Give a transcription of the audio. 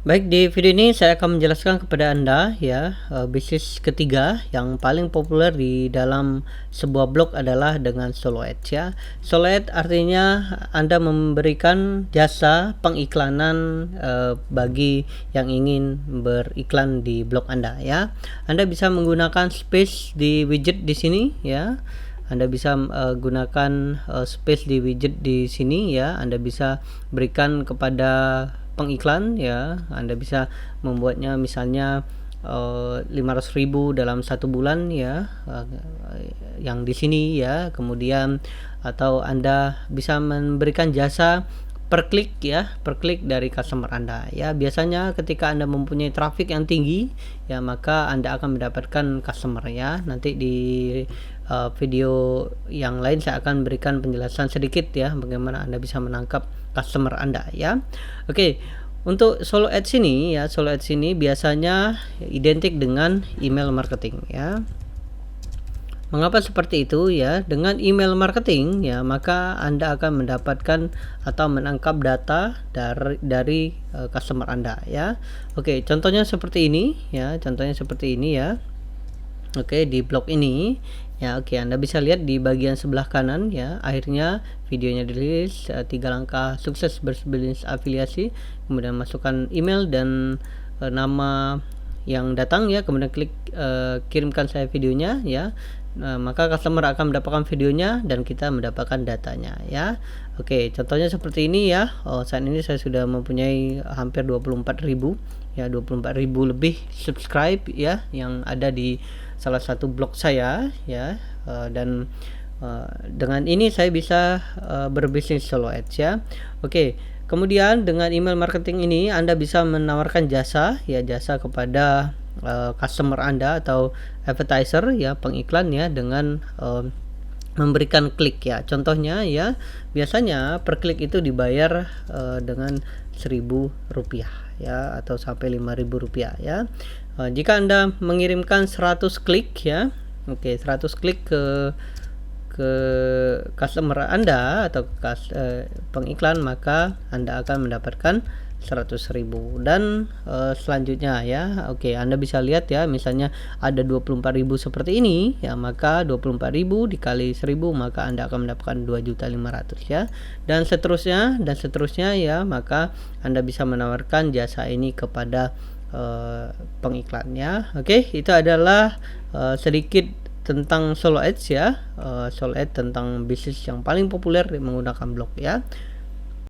Baik, di video ini saya akan menjelaskan kepada Anda ya, bisnis ketiga yang paling populer di dalam sebuah blog adalah dengan solo ads ya. Solo ads artinya Anda memberikan jasa pengiklanan bagi yang ingin beriklan di blog Anda ya. Anda bisa menggunakan space di widget di sini ya. Anda bisa gunakan space di widget di sini ya. Anda bisa berikan kepada pengiklan ya. Anda bisa membuatnya misalnya 500.000 dalam 1 bulan ya, yang di sini ya. Kemudian atau Anda bisa memberikan jasa per klik ya, per klik dari customer Anda ya. Biasanya ketika Anda mempunyai traffic yang tinggi ya, maka Anda akan mendapatkan customer ya. Nanti di video yang lain saya akan berikan penjelasan sedikit ya, bagaimana Anda bisa menangkap customer Anda ya. Oke, untuk solo ads ini ya, solo ads ini biasanya identik dengan email marketing ya. Mengapa seperti itu ya? Dengan email marketing ya, maka Anda akan mendapatkan atau menangkap data dari customer Anda ya. Oke, contohnya seperti ini ya, contohnya seperti ini ya. Oke, di blog ini ya, oke, Anda bisa lihat di bagian sebelah kanan ya, akhirnya videonya dirilis, 3 langkah sukses berbisnis afiliasi, kemudian masukkan email dan nama yang datang ya, kemudian klik kirimkan saya videonya ya. Maka customer akan mendapatkan videonya dan kita mendapatkan datanya ya. Oke, contohnya seperti ini ya. Saat ini saya sudah mempunyai hampir 24.000 ya, 24.000 lebih subscribe ya yang ada di salah satu blog saya ya. Dan dengan ini saya bisa berbisnis solo ads ya. Oke, kemudian dengan email marketing ini Anda bisa menawarkan jasa ya, jasa kepada customer Anda atau advertiser ya, pengiklan ya, dengan memberikan klik ya. Contohnya ya, biasanya per klik itu dibayar dengan Rp1.000 ya, atau sampai Rp5.000 ya. Jika Anda mengirimkan 100 klik ya, oke, 100 klik ke customer Anda atau pengiklan, maka Anda akan mendapatkan 100.000. Dan selanjutnya ya, oke, Anda bisa lihat ya, misalnya ada 24.000 seperti ini ya, maka 24.000 dikali 1.000 maka Anda akan mendapatkan 2.500.000 ya, dan seterusnya ya. Maka Anda bisa menawarkan jasa ini kepada pengiklannya. Oke, itu adalah sedikit tentang solo ads ya, solo ads tentang bisnis yang paling populer menggunakan blog ya.